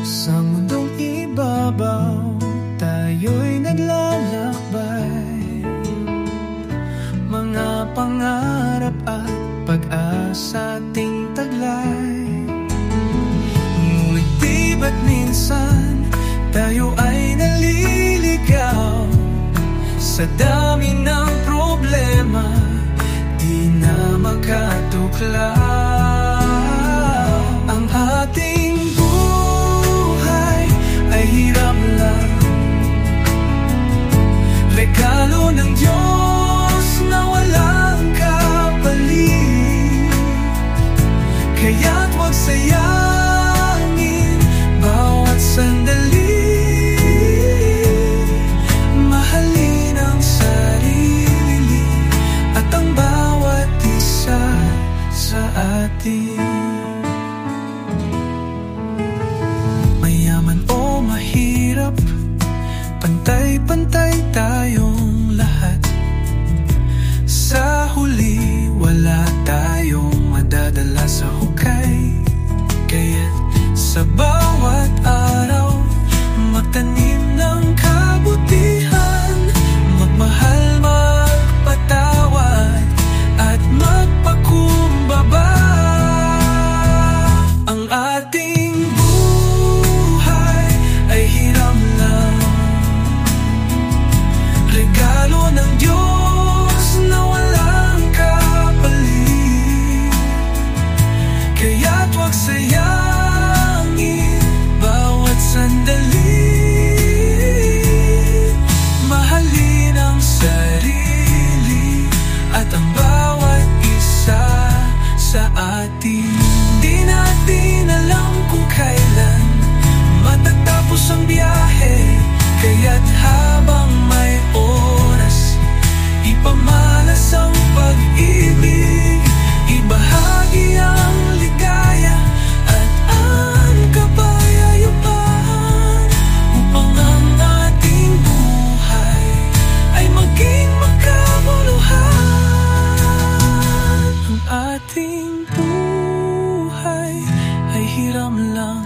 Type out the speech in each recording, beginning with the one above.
Sa mundong ibabaw, tayo'y naglalakbay. Mga pangarap at pag-asa ating taglay. Ngunit di ba't minsan tayo ay naliligaw? Sa dami ng problema, di na makatuklaw. Ang ating buhay ay hirap lang, regalo ng Diyos na walang kapalit. Kaya't huwag sayangin bawat sandali. Mahalin ang sarili at ang bawat isa sa atin. Mayaman o mahirap, pantay-pantay tayong lahat. Sa huli, wala tayong madadala sa hukay. Kaya't sa bawat araw, magtanim ng kabutihan, magmahal, magpatawad at magpakumbaba. Ang ating buhay ay hiram lang, regalo ng Diyos na walang kapalit. Kaya't huwag sayangin bawat sandali. Mahalin ang sarili at ang bawat isa sa atin. Di natin alam kung kailan matatapos ang biyahe. Kaya't habang may oras, ipamalas ang pag-ibig, ibahagi ang ligaya at ang kapayapaan, upang ang ating buhay ay maging makabuluhan. Ang ating buhay ay hiram lang,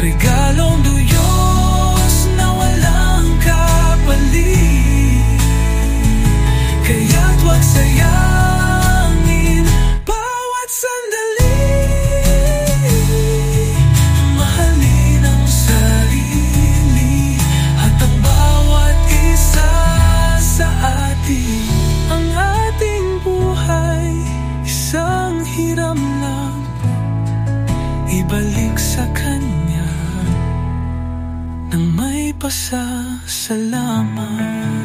regalong Diyos na walang kapalit. Kaya't huwag sayangin bawat sandali. Mahalin ang sarili at ang bawat isa sa atin. Ang ating buhay, isang hiram lang, ibalik sa Kanya nang may pasasalamat.